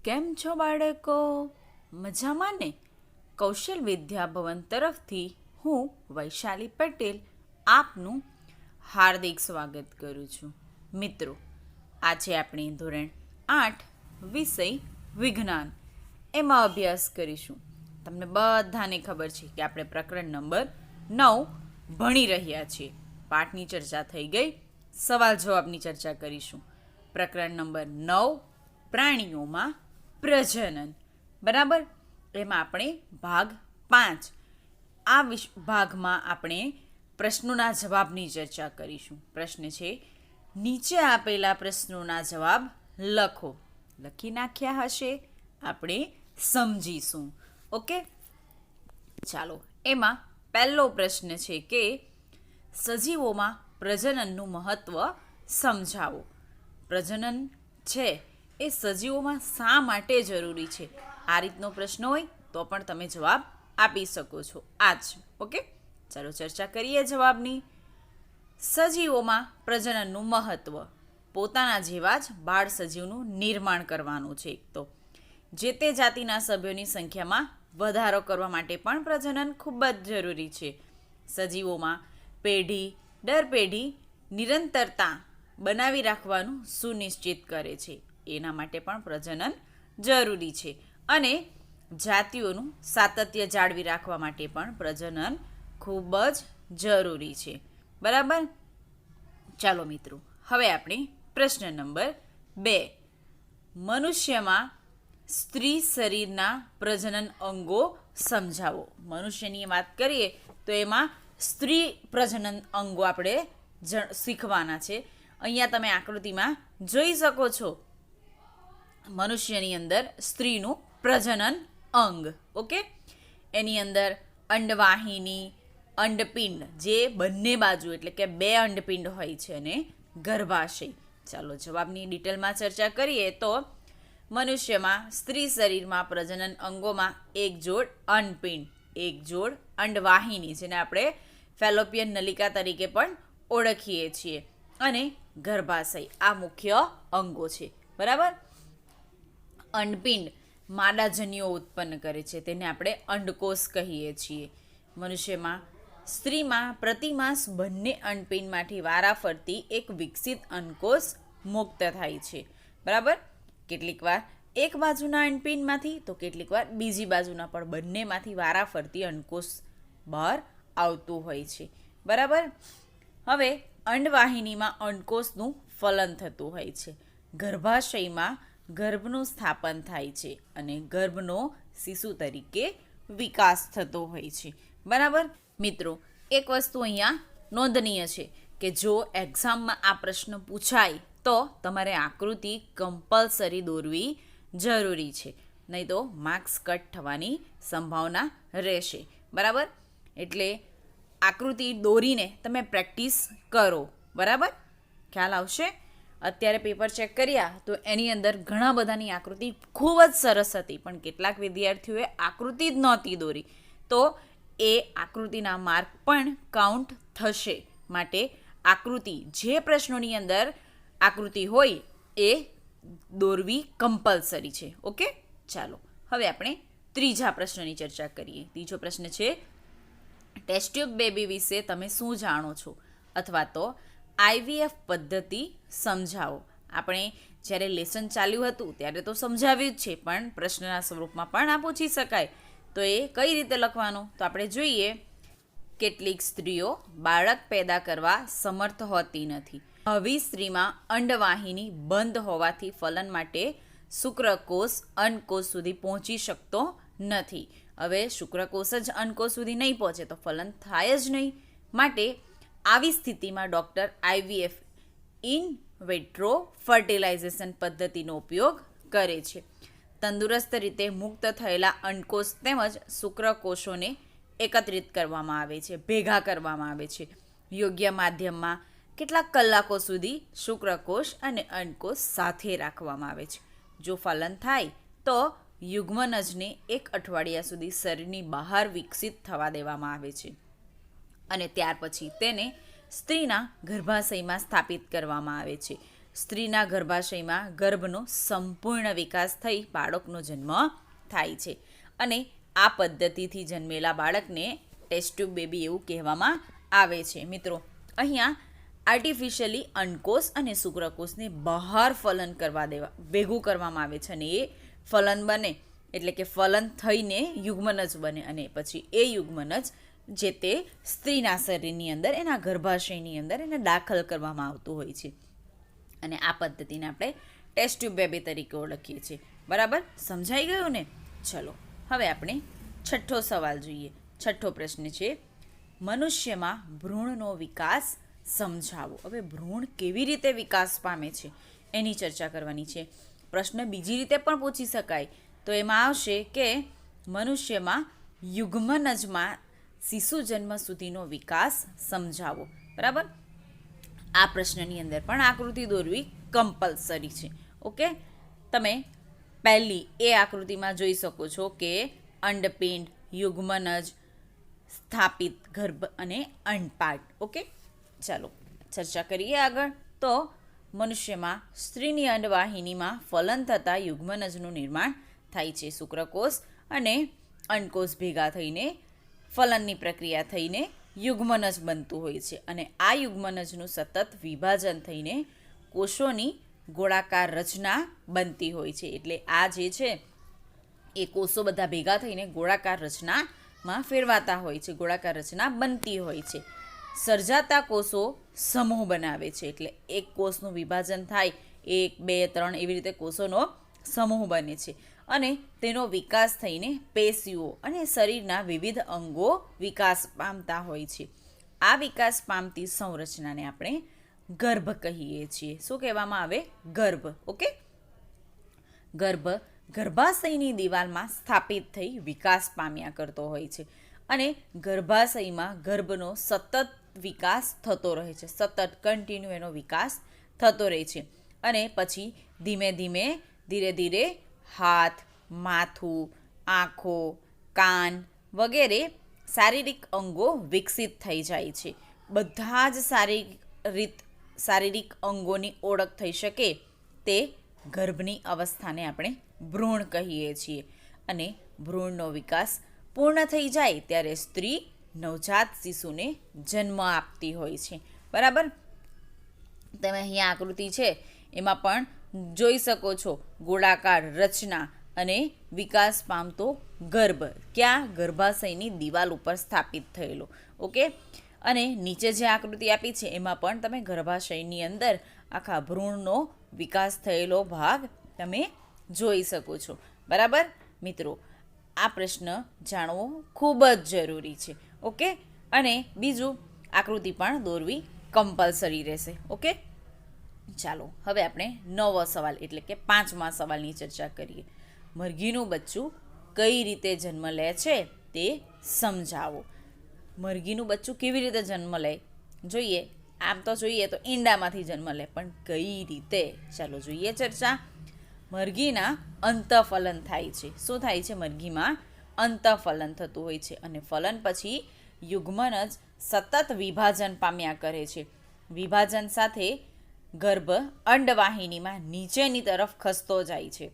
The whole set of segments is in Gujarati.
કેમ છો બાળકો? મજામાં ને? કૌશલ વિદ્યા ભવન તરફથી હું વૈશાલી પટેલ આપનું હાર્દિક સ્વાગત કરું છું. મિત્રો, આજે આપણે ધોરણ 8 વિષય વિજ્ઞાન એમાં અભ્યાસ કરીશું. તમને બધાને ખબર છે કે આપણે પ્રકરણ નંબર 9 ભણી રહ્યા છીએ. પાઠની ચર્ચા થઈ ગઈ, સવાલ જવાબની ચર્ચા કરીશું. પ્રકરણ નંબર 9, પ્રાણીઓમાં પ્રજનન. બરાબર? એમાં આપણે ભાગ 5, આ ભાગમાં આપણે પ્રશ્નોના જવાબની ચર્ચા કરીશું. પ્રશ્ન છે, નીચે આપેલા પ્રશ્નોના જવાબ લખો. લખી નાખ્યા હશે, આપણે સમજીશું. ઓકે, ચાલો. એમાં પહેલો પ્રશ્ન છે કે સજીવોમાં પ્રજનનનું મહત્વ સમજાવો. પ્રજનન છે એ સજીવોમાં શા માટે જરૂરી છે? આ રીતનો પ્રશ્ન હોય તો પણ તમે જવાબ આપી શકો છો. આજ. ઓકે, ચાલો ચર્ચા કરીએ જવાબની. સજીવોમાં પ્રજનનનું મહત્વ. પોતાના જેવા જ બાળ સજીવનું નિર્માણ કરવાનું છે. એક તો જે તે જાતિના સભ્યોની સંખ્યામાં વધારો કરવા માટે પણ પ્રજનન ખૂબ જ જરૂરી છે. સજીવોમાં પેઢી દર પેઢી નિરંતરતા બનાવી રાખવાનું સુનિશ્ચિત કરે છે. એના માટે પણ પ્રજનન જરૂરી છે. અને જાતિઓનું સાતત્ય જાળવી રાખવા માટે પણ પ્રજનન ખૂબ જ જરૂરી છે. બરાબર? ચાલો મિત્રો, હવે આપણે પ્રશ્ન નંબર 2. મનુષ્યમાં સ્ત્રી શરીરના પ્રજનન અંગો સમજાવો. મનુષ્યની વાત કરીએ તો એમાં સ્ત્રી પ્રજનન અંગો આપણે શીખવાના છે. અહીંયા તમે આકૃતિમાં જોઈ શકો છો, મનુષ્યની અંદર સ્ત્રીનું પ્રજનન અંગ. ઓકે, એની અંદર અંડવાહિની, અંડપિંડ, જે બંને બાજુ એટલે કે 2 અંડપિંડ હોય છે, અને ગર્ભાશય. ચાલો જવાબની ડિટેલમાં ચર્ચા કરીએ તો મનુષ્યમાં સ્ત્રી શરીરમાં પ્રજનન અંગોમાં 1 જોડ અંડપિંડ, 1 જોડ અંડવાહિની, જેને આપણે ફેલોપિયન નલિકા તરીકે પણ ઓળખીએ છીએ, અને ગર્ભાશય, આ મુખ્ય અંગો છે. બરાબર? અંડપિંડ માદાજન્યો ઉત્પન્ન કરે છે, તેને આપણે અંડકોષ કહીએ છીએ. મનુષ્યમાં સ્ત્રીમાં પ્રતિમાસ બંને અંડપિંડમાંથી વારાફરતી એક વિકસિત અંડકોષ મુક્ત થાય છે. બરાબર? કેટલીક વાર એક બાજુના અંડપિંડમાંથી તો કેટલીક વાર બીજી બાજુના, પણ બંનેમાંથી વારાફરતી અંડકોષ બહાર આવતું હોય છે. બરાબર? હવે અંડવાહિનીમાં અંડકોષનું ફલન થતું હોય છે. ગર્ભાશયમાં ગર્ભનું સ્થાપન થાય છે અને ગર્ભનો શિશુ તરીકે વિકાસ થતો હોય છે. બરાબર? મિત્રો, એક વસ્તુ અહીંયા નોંધનીય છે કે જો એક્ઝામમાં આ પ્રશ્ન પૂછાય તો તમારે આકૃતિ કમ્પલસરી દોરવી જરૂરી છે, નહીં તો માર્ક્સ કટ થવાની સંભાવના રહેશે. બરાબર? એટલે આકૃતિ દોરીને તમે પ્રેક્ટિસ કરો. બરાબર? ખ્યાલ આવશે? અત્યારે પેપર ચેક કર્યા તો એની અંદર ઘણા બધાની આકૃતિ ખૂબ જ સરસ હતી, પણ કેટલાક વિદ્યાર્થીઓએ આકૃતિ જ નહોતી દોરી, તો એ આકૃતિના માર્ક પણ કાઉન્ટ થશે. માટે આકૃતિ, જે પ્રશ્નોની અંદર આકૃતિ હોય એ દોરવી કમ્પલસરી છે. ઓકે, ચાલો હવે આપણે ત્રીજા પ્રશ્નની ચર્ચા કરીએ. ત્રીજો પ્રશ્ન છે, ટેસ્ટ ટ્યુબ બેબી વિશે તમે શું જાણો છો? અથવા તો IVF પદ્ધતિ સમજાવો. આપણે જ્યારે લેસન ચાલ્યું હતું ત્યારે તો સમજાવ્યું જ છે, પણ પ્રશ્નના સ્વરૂપમાં પણ આ પૂછી શકાય. તો એ કઈ રીતે લખવાનું? તો આપણે જોઈએ, કેટલીક સ્ત્રીઓ બાળક પેદા કરવા સમર્થ હોતી નથી. આવી સ્ત્રીમાં અંડવાહિની બંધ હોવાથી ફલન માટે શુક્રકોષ અંડકોષ સુધી પહોંચી શકતો નથી. હવે શુક્રકોષ જ અંડકોષ સુધી નહીં પહોંચે તો ફલન થાય જ નહીં. માટે આવી સ્થિતિમાં doctor IVF in vitro fertilisation પદ્ધતિનો ઉપયોગ કરે છે. તંદુરસ્ત રીતે મુક્ત થયેલા અંડકોષ તેમજ શુક્રકોષોને એકત્રિત કરવામાં આવે છે, ભેગા કરવામાં આવે છે. યોગ્ય માધ્યમમાં કેટલાક કલાકો સુધી શુક્રકોષ અને અંડકોષ સાથે રાખવામાં આવે છે. જો ફલન થાય તો યુગ્મનજને 1 અઠવાડિયા સુધી શરીરની બહાર વિકસિત થવા દેવામાં આવે છે, અને ત્યાર પછી તેને સ્ત્રીના ગર્ભાશયમાં સ્થાપિત કરવામાં આવે છે. સ્ત્રીના ગર્ભાશયમાં ગર્ભનો સંપૂર્ણ વિકાસ થઈ બાળકનો જન્મ થાય છે. અને આ પદ્ધતિથી જન્મેલા બાળકને ટેસ્ટ ટ્યુબ બેબી એવું કહેવામાં આવે છે. મિત્રો, અહીંયા આર્ટિફિશિયલી અંડકોષ અને શુક્રકોષને બહાર ફલન ભેગું કરવામાં આવે છે અને એ ફલન બને એટલે કે ફલન થઈને યુગ્મનજ બને અને પછી એ યુગ્મનજ જે તે સ્ત્રીના શરીરની અંદર એના ગર્ભાશયની અંદર એને દાખલ કરવામાં આવતું હોય છે અને આ પદ્ધતિને આપણે ટેસ્ટ ટ્યુબ બેબી તરીકે ઓળખીએ છીએ. બરાબર, સમજાઈ ગયું ને? ચલો હવે આપણે છઠ્ઠો સવાલ જોઈએ. છઠ્ઠો પ્રશ્ન છે, મનુષ્યમાં ભ્રૂણનો વિકાસ સમજાવો. હવે ભ્રૂણ કેવી રીતે વિકાસ પામે છે એની ચર્ચા કરવાની છે. પ્રશ્ન બીજી રીતે પણ પૂછી શકાય, તો એમાં આવશે કે મનુષ્યમાં યુગ્મનજમાં શિશુ જન્મ સુધીનો વિકાસ સમજાવો. બરાબર, આ પ્રશ્નની અંદર પણ આકૃતિ દોરવી કમ્પલસરી છે. ઓકે, તમે પહેલી એ આકૃતિમાં જોઈ શકો છો કે અંડપિંડ, યુગ્મનજ, સ્થાપિત ગર્ભ અને અંડપાર્ટ. ઓકે, ચાલો ચર્ચા કરીએ આગળ. તો મનુષ્યમાં સ્ત્રીની અંડવાહિનીમાં ફલન થતાં યુગ્મનજનું નિર્માણ થાય છે. શુક્રકોષ અને અંડકોષ ભેગા થઈને ફલનની પ્રક્રિયા થઈને યુગ્મનજ બનતું હોય છે અને આ યુગ્મનજનું સતત વિભાજન થઈને કોષોની ગોળાકાર રચના બનતી હોય છે. એટલે આ જે છે એ કોષો બધા ભેગા થઈને ગોળાકાર રચનામાં ફેરવાતા હોય છે, ગોળાકાર રચના બનતી હોય છે. સર્જાતા કોષો સમૂહ બનાવે છે, એટલે એક કોષનું વિભાજન થાય, 1, 2, 3 એવી રીતે કોષોનો સમૂહ બને છે અને તેનો વિકાસ થઈને પેશીઓ અને શરીરના વિવિધ અંગો વિકાસ પામતા હોય છે. આ વિકાસ પામતી સંરચનાને આપણે ગર્ભ કહીએ છીએ. શું કહેવામાં આવે? ગર્ભ. ઓકે, ગર્ભ ગર્ભાશયની દિવાલમાં સ્થાપિત થઈ વિકાસ પામ્યા કરતો હોય છે અને ગર્ભાશયમાં ગર્ભનો સતત વિકાસ થતો રહે છે, સતત કન્ટિન્યુ એનો વિકાસ થતો રહે છે અને પછી ધીમે ધીમે ધીરે ધીરે હાથ, માથું, આંખો, કાન વગેરે શારીરિક અંગો વિકસિત થઈ જાય છે. બધા જ શારીરિક અંગોની ઓળખ થઈ શકે તે ગર્ભની અવસ્થાને આપણે ભ્રૂણ કહીએ છીએ અને ભ્રૂણનો વિકાસ પૂર્ણ થઈ જાય ત્યારે સ્ત્રી નવજાત શિશુને જન્મ આપતી હોય છે. બરાબર, તમે અહીંયા આકૃતિ છે એમાં પણ જોઈ શકો છો ગોળાકાર રચના અને વિકાસ પામતો ગર્ભ ક્યાં? ગર્ભાશયની દિવાલ ઉપર સ્થાપિત થયેલો. ઓકે, અને નીચે જે આકૃતિ આપી છે એમાં પણ તમે ગર્ભાશયની અંદર આખા ભ્રૂણનો વિકાસ થયેલો ભાગ તમે જોઈ શકો છો. બરાબર મિત્રો, આ પ્રશ્ન જાણવો ખૂબ જ જરૂરી છે. ઓકે, અને બીજું આકૃતિ પણ દોરવી કમ્પલસરી રહેશે. ઓકે, ચાલો હવે આપણે નવો સવાલ એટલે કે 5મા સવાલની ચર્ચા કરીએ. મરઘીનું બચ્ચું કઈ રીતે જન્મ લે છે તે સમજાવો. મરઘીનું બચ્ચું કેવી રીતે જન્મ લે? જોઈએ, આમ તો જોઈએ તો ઈંડામાંથી જન્મ લે, પણ કઈ રીતે? ચાલો જોઈએ ચર્ચા. મરઘીના અંતઃફલન થાય છે. શું થાય છે? મરઘીમાં અંતઃફલન થતું હોય છે અને ફલન પછી યુગ્મનજ સતત વિભાજન પામ્યા કરે છે. વિભાજન સાથે ગર્ભ અંડવાહિનીમાં નીચેની તરફ ખસતો જાય છે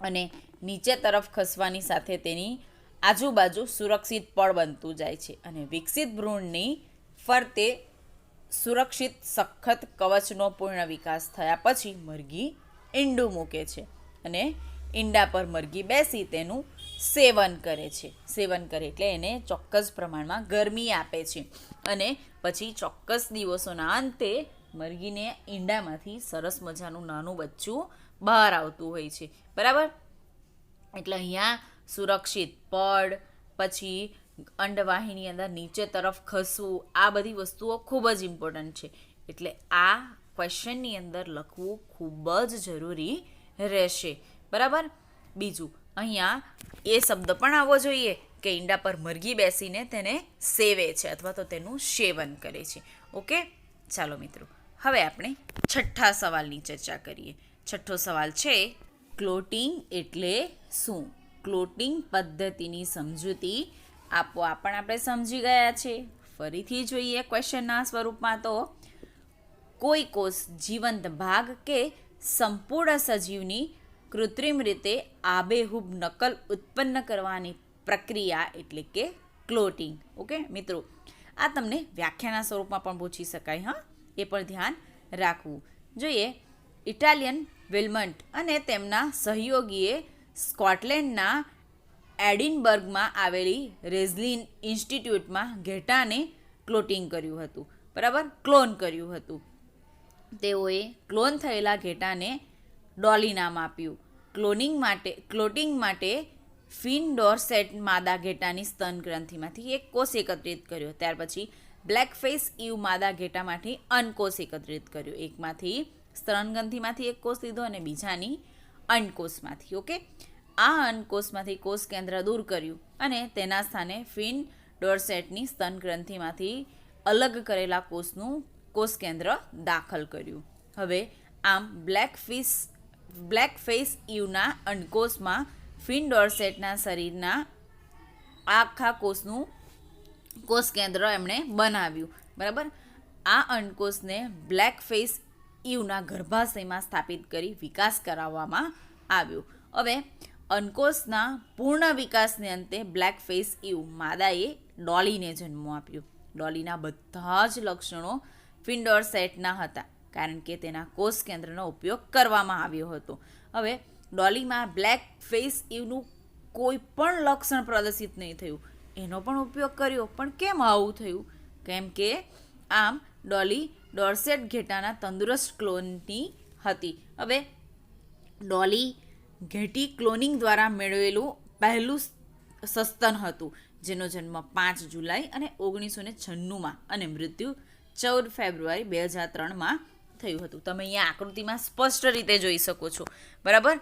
અને નીચે તરફ ખસવાની સાથે તેની આજુબાજુ સુરક્ષિત પળ બનતું જાય છે અને વિકસિત ભ્રૂણની ફરતે સુરક્ષિત સખત કવચનો પૂર્ણ વિકાસ થયા પછી મરઘી ઈંડું મૂકે છે અને ઈંડા પર મરઘી બેસી તેનું સેવન કરે છે. સેવન કરે એટલે એને ચોક્કસ પ્રમાણમાં ગરમી આપે છે અને પછી ચોક્કસ દિવસોના અંતે મરઘીને ઈંડામાંથી સરસ મજાનું નાનું બચ્ચું બહાર આવતું હોય છે. બરાબર, એટલે અહીંયા સુરક્ષિત પડ, પછી અંડવાહિની અંદર નીચે તરફ ખસવું, આ બધી વસ્તુઓ ખૂબ જ ઇમ્પોર્ટન્ટ છે. એટલે આ ક્વેશ્ચનની અંદર લખવું ખૂબ જ જરૂરી રહેશે. બરાબર, બીજું અહીંયા એ શબ્દ પણ આવવો જોઈએ કે ઈંડા પર મરઘી બેસીને તેને સેવે છે અથવા તો તેનું સેવન કરે છે. ઓકે, ચાલો મિત્રો હવે આપણે છઠ્ઠા સવાલની ચર્ચા કરીએ. છઠ્ઠો સવાલ છે, ક્લોટિંગ એટલે શું? ક્લોટિંગ પદ્ધતિની સમજૂતી આપો. આ પણ આપણે સમજી ગયા છે. ફરીથી જોઈએ ક્વેશ્ચનના સ્વરૂપમાં. તો કોઈ કોષ જીવંત ભાગ કે સંપૂર્ણ સજીવની કૃત્રિમ રીતે આબેહૂબ નકલ ઉત્પન્ન કરવાની પ્રક્રિયા એટલે કે ક્લોટિંગ. ઓકે મિત્રો, આ તમને વ્યાખ્યાના સ્વરૂપમાં પણ પૂછી શકાય. હા, એ પણ ધ્યાન રાખવું જોઈએ. ઇટાલિયન વિલ્મન્ટ અને તેમના સહયોગીએ સ્કોટલેન્ડના એડિનબર્ગમાં આવેલી રેઝલિન ઇન્સ્ટિટ્યૂટમાં ઘેટાને ક્લોટિંગ કર્યું હતું. બરાબર, ક્લોન કર્યું હતું. તેઓએ ક્લોન થયેલા ઘેટાને ડોલી નામ આપ્યું. ક્લોટિંગ માટે ફિન ડોર્સેટ માદા ઘેટાની સ્તન ગ્રંથિમાંથી એક કોષ એકત્રિત કર્યો. ત્યાર પછી બ્લેકફેસ ઈવ માદા ઘેટામાંથી અંડકોષ એકત્રિત કર્યો. એકમાંથી સ્તન ગ્રંથિમાંથી એક કોષ લીધો અને બીજાની અંડકોષમાંથી. ઓકે, આ અંડકોષમાંથી કોષ કેન્દ્ર દૂર કર્યું અને તેના સ્થાને ફિન ડોર્સેટની સ્તન ગ્રંથિમાંથી અલગ કરેલા કોષનું કોષ કેન્દ્ર દાખલ કર્યું. હવે આમ બ્લેકફેસ ઈવના અંડકોષમાં ફિન ડોર્સેટના શરીરના આખા કોષનું કોષ કેન્દ્ર એમણે બનાવ્યું. બરાબર, આ અંડકોષને બ્લેકફેસ ઈવના ગર્ભાશયમાં સ્થાપિત કરી વિકાસ કરાવવામાં આવ્યો. હવે અંડકોષના પૂર્ણ વિકાસને અંતે બ્લેકફેસ ઈવ માદાએ ડોલીને જન્મ આપ્યો. ડોલીના બધા જ લક્ષણો ફિન ડોર્સેટના હતા કારણ કે તેના કોષ કેન્દ્રનો ઉપયોગ કરવામાં આવ્યો હતો. હવે ડોલીમાં બ્લેકફેસ ઈવનું કોઈ પણ લક્ષણ પ્રદર્શિત નહીં થયું, એનો પણ ઉપયોગ કર્યો. પણ કેમ આવું થયું? કેમ કે આમ ડોલી ડોર્સેટ ઘેટાના તંદુરસ્ત ક્લોનની હતી. હવે ડોલી ઘેટી ક્લોનિંગ દ્વારા મેળવેલું પહેલું સસ્તન હતું, જેનો જન્મ 5 જુલાઈ અને 1996માં અને મૃત્યુ 14 ફેબ્રુઆરી 2003માં થયું હતું. તમે અહીંયા આકૃતિમાં સ્પષ્ટ રીતે જોઈ શકો છો. બરાબર,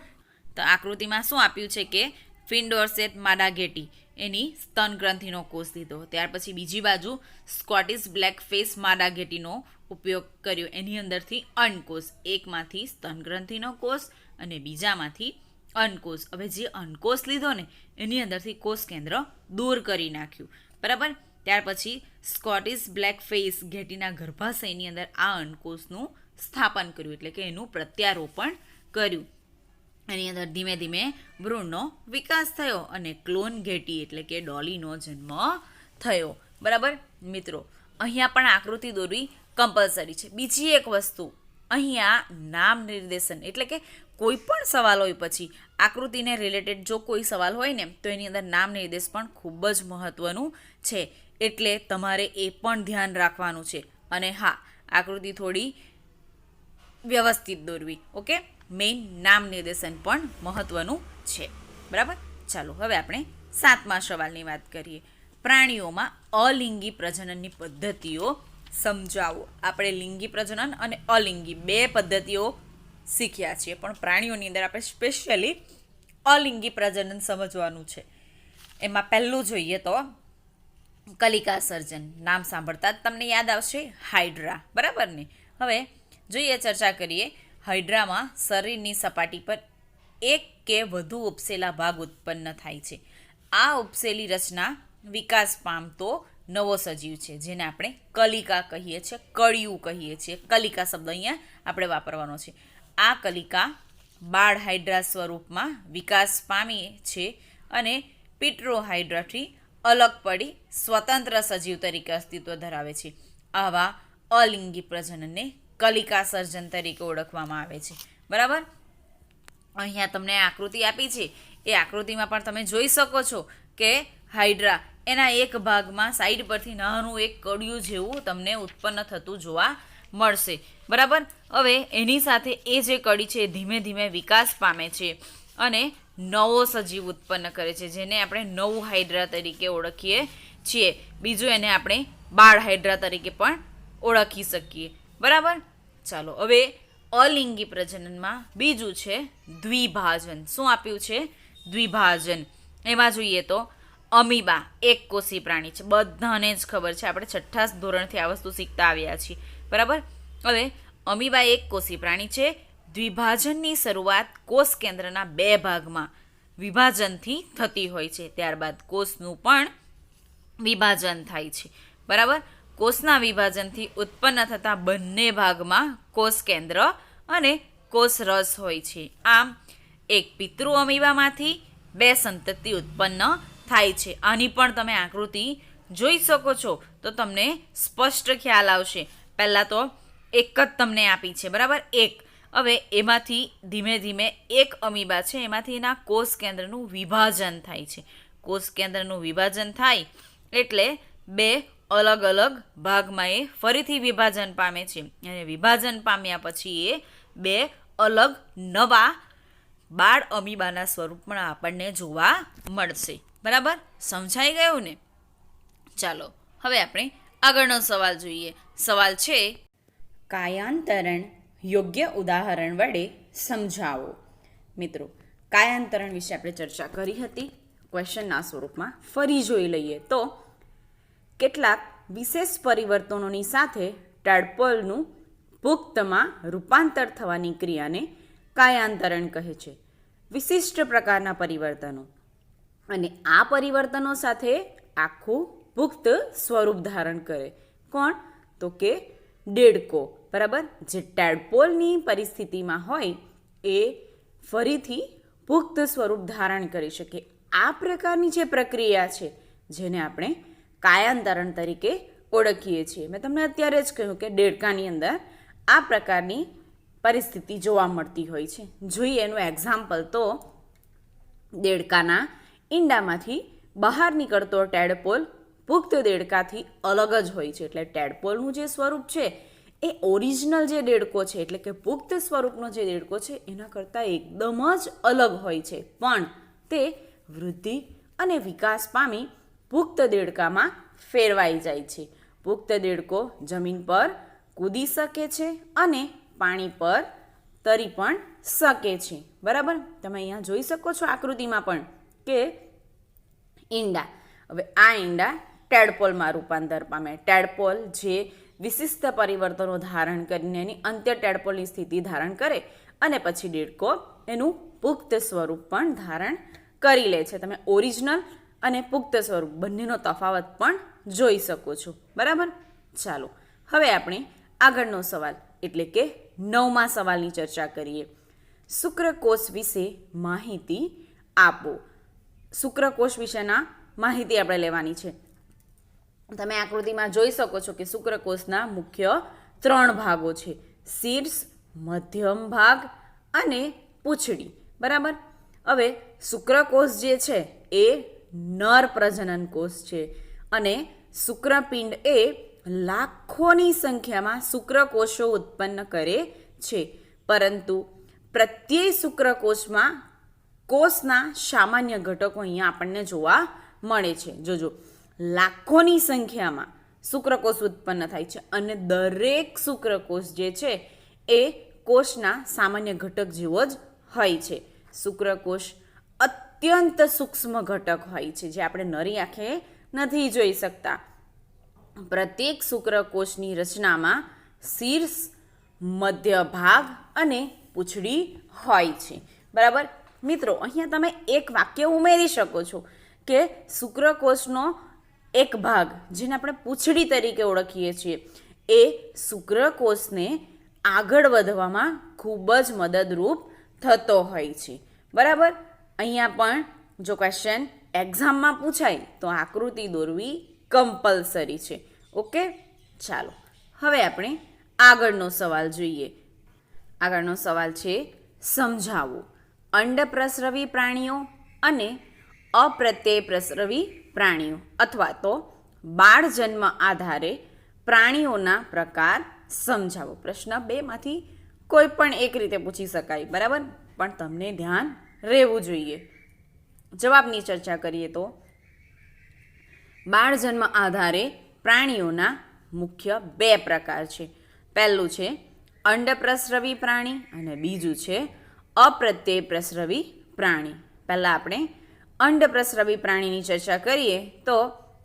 તો આકૃતિમાં શું આપ્યું છે કે ફિન ડોર્સેટ માદા ઘેટી એની સ્તન ગ્રંથિનો કોષ લીધો. ત્યાર પછી બીજી બાજુ સ્કોટિશ બ્લેકફેસ માદા ઘેટીનો ઉપયોગ કર્યો. એની અંદરથી અંડકોષ, એકમાંથી સ્તન ગ્રંથિનો કોષ અને બીજામાંથી અંડકોષ. હવે જે અંડકોષ લીધો ને એની અંદરથી કોષ કેન્દ્ર દૂર કરી નાખ્યું. બરાબર, ત્યાર પછી સ્કોટિશ બ્લેકફેસ ઘેટીના ગર્ભાશયની અંદર આ અંડકોષનું સ્થાપન કર્યું, એટલે કે એનું પ્રત્યારોપણ કર્યું. એની અંદર ધીમે ધીમે ભ્રૂણનો વિકાસ થયો અને ક્લોન ઘેટી એટલે કે ડોલીનો જન્મ થયો. બરાબર મિત્રો, અહીંયા પણ આકૃતિ દોરવી કમ્પલસરી છે. બીજી એક વસ્તુ, અહીંયા નામ નિર્દેશન એટલે કે કોઈ પણ સવાલ હોય પછી આકૃતિને રિલેટેડ જો કોઈ સવાલ હોય ને તો એની અંદર નામ નિર્દેશ પણ ખૂબ જ મહત્ત્વનું છે. એટલે તમારે એ પણ ધ્યાન રાખવાનું છે. અને હા, આકૃતિ થોડી વ્યવસ્થિત દોરવી. ઓકે, મેઇન નામ નિર્દેશન પણ મહત્ત્વનું છે. બરાબર, ચાલો હવે આપણે 7મા સવાલની વાત કરીએ. પ્રાણીઓમાં અલિંગી પ્રજનનની પદ્ધતિઓ સમજાવો. આપણે લિંગી પ્રજનન અને અલિંગી બે પદ્ધતિઓ શીખ્યા છીએ, પણ પ્રાણીઓની અંદર આપણે સ્પેશિયલી અલિંગી પ્રજનન સમજવાનું છે. એમાં પહેલું જોઈએ તો કલિકા સર્જન. નામ સાંભળતા જ તમને યાદ આવશે હાઇડ્રા. બરાબર ને? હવે જોઈએ, ચર્ચા કરીએ. હાઇડ્રામાં શરીરની સપાટી પર એક કે વધુ ઉપસેલા ભાગ ઉત્પન્ન થાય છે. આ ઉપસેલી રચના વિકાસ પામતો નવો સજીવ છે, જેને આપણે કલિકા કહીએ છીએ, કળિયું કહીએ છીએ. કલિકા શબ્દ અહીંયા આપણે વાપરવાનો છે. આ કલિકા બાળ હાઇડ્રા સ્વરૂપમાં વિકાસ પામી છે અને પિટ્રોહાઇડ્રાથી અલગ પડી સ્વતંત્ર સજીવ તરીકે અસ્તિત્વ ધરાવે છે. આવા અલિંગી પ્રજનનને કલિકા સર્જન તરીકે ઓળખવામાં આવે છે. બરાબર, અહીંયા તમને આકૃતિ આપી છે, એ આકૃતિમાં પણ તમે જોઈ શકો છો કે હાઇડ્રા એના એક ભાગમાં સાઈડ પરથી નાનું એક કડિયું જેવું તમને ઉત્પન્ન થતું જોવા મળશે. બરાબર, હવે એની સાથે એ જે કડી છે ધીમે ધીમે વિકાસ પામે છે અને નવો સજીવ ઉત્પન્ન કરે છે, જેને આપણે નવું હાઇડ્રા તરીકે ઓળખીએ છીએ. બીજું એને આપણે બાળ હાઇડ્રા તરીકે પણ ઓળખી શકીએ. બરાબર, ચાલો હવે અલિંગી પ્રજનનમાં બીજું છે દ્વિભાજન. શું આપ્યું છે? દ્વિભાજન. એમાં જોઈએ તો અમીબા એક કોષી પ્રાણી છે, બધાને જ ખબર છે, આપણે 6થા ધોરણથી આ વસ્તુ શીખતા આવ્યા છીએ. બરાબર, હવે અમીબા એક કોષી પ્રાણી છે. દ્વિભાજનની શરૂઆત કોષ કેન્દ્રના 2 ભાગમાં વિભાજનથી થતી હોય છે. ત્યારબાદ કોષનું પણ વિભાજન થાય છે. બરાબર, કોષના વિભાજનથી ઉત્પન્ન થતા બંને ભાગમાં કોષ કેન્દ્ર અને કોષ રસ હોય છે. આમ એક પિતૃ અમીબામાંથી 2 સંતતિ ઉત્પન્ન થાય છે. આની પણ તમે આકૃતિ જોઈ શકો છો તો તમને સ્પષ્ટ ખ્યાલ આવશે. પહેલાં તો એક જ તમને આપી છે, બરાબર, એક. હવે એમાંથી ધીમે ધીમે એક અમીબા છે એમાંથી એના કોષ કેન્દ્રનું વિભાજન થાય છે. કોષ કેન્દ્રનું વિભાજન થાય એટલે 2 અલગ અલગ ભાગમાં એ ફરીથી વિભાજન પામે છે અને વિભાજન પામ્યા પછી એ 2 અલગ નવા બાળ અમીબાના સ્વરૂપમાં આપણને જોવા મળશે. બરાબર, સમજાઈ ગયું ને? ચાલો હવે આપણે આગળનો સવાલ જોઈએ. સવાલ છે, કાયાંતરણ યોગ્ય ઉદાહરણ વડે સમજાવો. મિત્રો, કાયાંતરણ વિશે આપણે ચર્ચા કરી હતી ક્વેશ્ચનના સ્વરૂપમાં. ફરી જોઈ લઈએ તો કેટલાક વિશેષ પરિવર્તનોની સાથે ટેડપોલનું પુખ્તમાં રૂપાંતર થવાની ક્રિયાને કાયાંતરણ કહે છે. વિશિષ્ટ પ્રકારના પરિવર્તનો અને આ પરિવર્તનો સાથે આખું પુખ્ત સ્વરૂપ ધારણ કરે. કોણ? તો કે દેડકો. બરાબર, જે ટેડપોલની પરિસ્થિતિમાં હોય એ ફરીથી પુખ્ત સ્વરૂપ ધારણ કરી શકે. આ પ્રકારની જે પ્રક્રિયા છે જેને આપણે કાયાંતરણ તરીકે ઓળખીએ છીએ. મેં તમને અત્યારે જ કહ્યું કે દેડકાની અંદર આ પ્રકારની પરિસ્થિતિ જોવા મળતી હોય છે. જોઈએ એનું એક્ઝામ્પલ તો દેડકાના ઈંડામાંથી બહાર નીકળતો ટેડપોલ પુખ્ત દેડકાથી અલગ જ હોય છે. એટલે ટેડપોલનું જે સ્વરૂપ છે એ ઓરિજિનલ જે દેડકો છે એટલે કે પુખ્ત સ્વરૂપનો જે દેડકો છે એના કરતાં એકદમ જ અલગ હોય છે. પણ તે વૃદ્ધિ અને વિકાસ પામી પુખ્ત દેડકામાં ફેરવાઈ જાય છે. પુખ્ત દેડકો જમીન પર કૂદી શકે છે અને પાણી પર તરી પણ શકે છે. બરાબર, તમે અહીંયા જોઈ શકો છો આકૃતિમાં પણ કે ઈંડા. હવે આ ઈંડા ટેડપોલમાં રૂપાંતર પામે. ટેડપોલ જે વિશિષ્ટ પરિવર્તનો ધારણ કરીને એની અંત્ય ટેડપોલની સ્થિતિ ધારણ કરે અને પછી દેડકો એનું પુખ્ત સ્વરૂપ પણ ધારણ કરી લે છે. તમે ઓરિજિનલ અને પુખ્ત સ્વરૂપ બંનેનો તફાવત પણ જોઈ શકો છો. બરાબર, ચાલો હવે આપણે આગળનો સવાલ એટલે કે 9મા સવાલની ચર્ચા કરીએ. શુક્રકોષ વિશે માહિતી આપો. શુક્રકોષ વિશેના માહિતી આપણે લેવાની છે. તમે આકૃતિમાં જોઈ શકો છો કે શુક્રકોષના મુખ્ય 3 ભાગો છે: શીર્ષ, મધ્યમ ભાગ અને પૂંછડી. બરાબર, હવે શુક્રકોષ જે છે એ નર પ્રજનન કોષ છે અને શુક્રપિંડ એ લાખોની સંખ્યામાં શુક્રકોષો ઉત્પન્ન કરે છે. પરંતુ પ્રત્યેક શુક્રકોષમાં કોષના સામાન્ય ઘટકો અહીંયા આપણને જોવા મળે છે. જોજો, લાખોની સંખ્યામાં શુક્રકોષ ઉત્પન્ન થાય છે અને દરેક શુક્રકોષ જે છે એ કોષના સામાન્ય ઘટક જેવો જ હોય છે. શુક્રકોષ અત્યંત સૂક્ષ્મ ઘટક હોય છે જે આપણે નરી આંખે નથી જોઈ શકતા. પ્રત્યેક શુક્રકોષની રચનામાં શીર્ષ, મધ્ય ભાગ અને પૂંછડી હોય છે. બરાબર મિત્રો, અહીંયા તમે એક વાક્ય ઉમેરી શકો છો કે શુક્રકોષનો એક ભાગ જેને આપણે પૂંછડી તરીકે ઓળખીએ છીએ એ શુક્રકોષને આગળ વધવામાં ખૂબ જ મદદરૂપ થતો હોય છે. બરાબર, અહીંયા પણ જો ક્વેશ્ચન એક્ઝામમાં પૂછાય તો આકૃતિ દોરવી કમ્પલસરી છે. ઓકે, ચાલો હવે આપણે આગળનો સવાલ જોઈએ. આગળનો સવાલ છે, સમજાવો. અંડપ્રસ્રવી પ્રાણીઓ અને અપ્રત્યયપ્રસ્રવી પ્રાણીઓ અથવા તો બાળ જન્મ આધારે પ્રાણીઓના પ્રકાર સમજાવો. પ્રશ્ન 2માંથી કોઈ પણ એક રીતે પૂછી શકાય. બરાબર, પણ તમને ધ્યાન રહેવું જોઈએ. જવાબની ચર્ચા કરીએ તો બાળ જન્મ આધારે પ્રાણીઓના મુખ્ય 2 પ્રકાર છે. પહેલું છે અંડપ્રસ્રવી પ્રાણી અને બીજું છે અપ્રત્યયપ્રસ્રવી પ્રાણી. પહેલાં આપણે અંડપ્રસ્રવી પ્રાણીની ચર્ચા કરીએ તો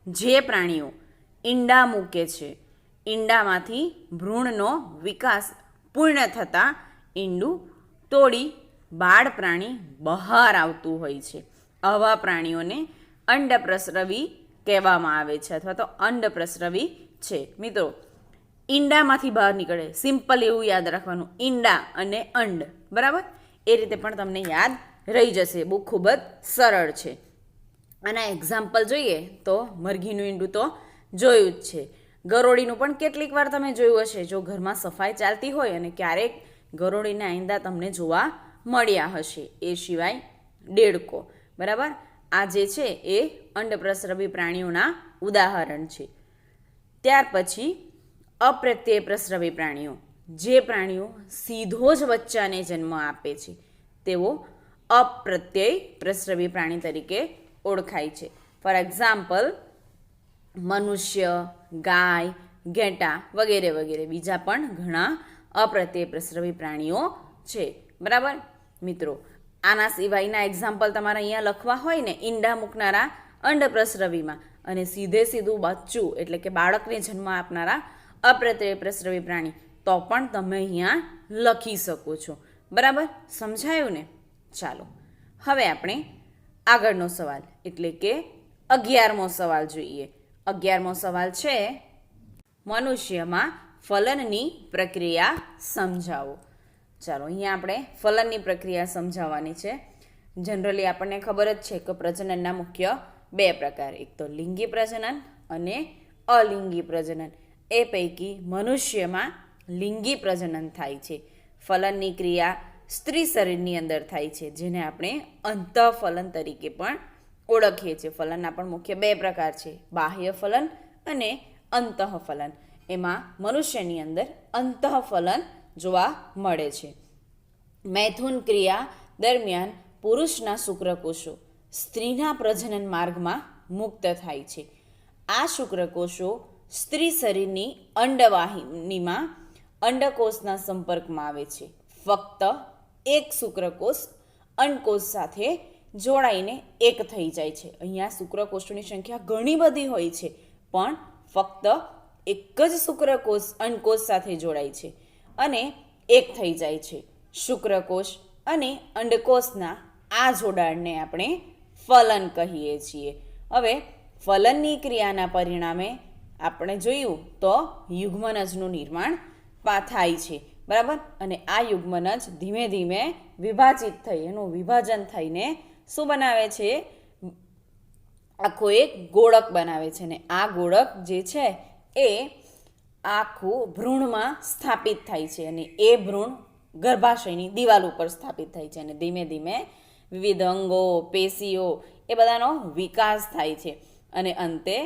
જે પ્રાણીઓ ઈંડા મૂકે છે, ઈંડામાંથી ભ્રૂણનો વિકાસ પૂર્ણ થતાં ઈંડું તોડી બાળ પ્રાણી બહાર આવતું હોય છે. આવા પ્રાણીઓને અંડપ્રસ્રવી કહેવામાં આવે છે અથવા તો અંડપ્રસ્રવી છે. મિત્રો, ઈંડામાંથી બહાર નીકળે, સિમ્પલ એવું યાદ રાખવાનું, ઈંડા અને અંડ, બરાબર? એ રીતે પણ તમને યાદ રહી જશે, બહુ ખૂબ જ સરળ છે. આના એક્ઝામ્પલ જોઈએ તો મરઘીનું ઈંડું તો જોયું જ છે. ગરોળીનું પણ કેટલીક વાર તમે જોયું હશે, જો ઘરમાં સફાઈ ચાલતી હોય અને ક્યારેક ગરોળીના ઈંડા તમને જોવા મળ્યા હશે. એ સિવાય દેડકો, બરાબર? આ જે છે એ અંડપ્રસ્રવી પ્રાણીઓના ઉદાહરણ છે. ત્યાર પછી અપ્રત્યય પ્રસ્રવી પ્રાણીઓ, જે પ્રાણીઓ સીધો જ બચ્ચાને જન્મ આપે છે તેઓ અપ્રત્યય પ્રસ્રવી પ્રાણી તરીકે ઓળખાય છે. ફોર એક્ઝામ્પલ, મનુષ્ય, ગાય, ઘેટાં વગેરે વગેરે. બીજા પણ ઘણા અપ્રત્યય પ્રસ્રવી પ્રાણીઓ છે, બરાબર? મિત્રો, આના સિવાયના એક્ઝામ્પલ તમારે અહીંયા લખવા હોય ને, ઈંડા મૂકનારા અંડપ્રસ્રવીમાં અને સીધું બચ્ચું એટલે કે બાળકને જન્મ આપનારા અપ્રત્યય પ્રસ્રવી પ્રાણી, તો પણ તમે અહીંયા લખી શકો છો, બરાબર? સમજાયું ને? ચાલો, હવે આપણે આગળનો સવાલ એટલે કે 11મો સવાલ જોઈએ. 11મો સવાલ છે, મનુષ્યમાં ફલનની પ્રક્રિયા સમજાવો. ચાલો, અહીંયા આપણે ફલનની પ્રક્રિયા સમજાવવાની છે. જનરલી આપણને ખબર જ છે કે પ્રજનનના મુખ્ય 2 પ્રકાર, એક તો લિંગી પ્રજનન અને અલિંગી પ્રજનન. એ પૈકી મનુષ્યમાં લિંગી પ્રજનન થાય છે. ફલનની ક્રિયા સ્ત્રી શરીરની અંદર થાય છે, જેને આપણે અંતઃફલન તરીકે પણ ઓળખીએ છીએ. ફલનના પણ મુખ્ય 2 પ્રકાર છે, બાહ્ય ફલન અને અંતઃફલન. એમાં મનુષ્યની અંદર અંતઃફલન જોવા મળે છે. મૈથુન ક્રિયા દરમિયાન પુરુષના શુક્રકોષો સ્ત્રીના પ્રજનન માર્ગમાં મુક્ત થાય છે. આ શુક્રકોષો સ્ત્રી શરીરની અંડવાહિનીમાં અંડકોષના સંપર્કમાં આવે છે. ફક્ત એક શુક્રકોષ અંડકોષ સાથે જોડાઈને એક થઈ જાય છે. અહીંયા શુક્રકોષોની સંખ્યા ઘણી બધી હોય છે, પણ ફક્ત એક જ શુક્રકોષ અંડકોષ સાથે જોડાય છે અને એક થઈ જાય છે. શુક્રકોષ અને અંડકોષના આ જોડાણને આપણે ફલન કહીએ છીએ. હવે ફલનની ક્રિયાના પરિણામે આપણે જોયું તો યુગ્મનજનું નિર્માણ થાય છે, બરાબર? અને આ યુગ્મનજ ધીમે ધીમે વિભાજિત થઈ, એનું વિભાજન થઈને શું બનાવે છે? આખો એક ગોળક બનાવે છે. અને આ ગોળક જે છે એ આખું ભ્રૂણમાં સ્થાપિત થાય છે અને એ ભ્રૂણ ગર્ભાશયની દિવાલ ઉપર સ્થાપિત થાય છે અને ધીમે ધીમે વિવિધ અંગો, પેશીઓ એ બધાનો વિકાસ થાય છે અને અંતે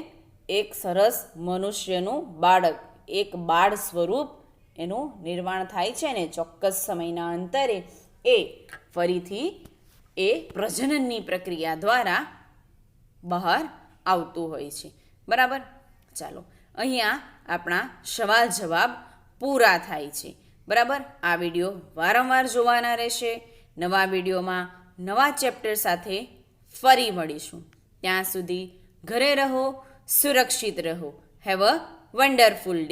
એક સરસ મનુષ્યનું બાળક, એક બાળ સ્વરૂપ એનું નિર્માણ થાય છે ને ચોક્કસ સમયના અંતરે એ ફરીથી એ પ્રજનનની પ્રક્રિયા દ્વારા બહાર આવતું હોય છે, બરાબર? ચાલો, અહીંયા આપણા સવાલ જવાબ પૂરા થાય છે, બરાબર? આ વિડીયો વારંવાર જોવાના રહેશે. નવા વિડીયોમાં નવા ચેપ્ટર સાથે ફરી મળીશું. ત્યાં સુધી ઘરે રહો, સુરક્ષિત રહો. Have a wonderful day.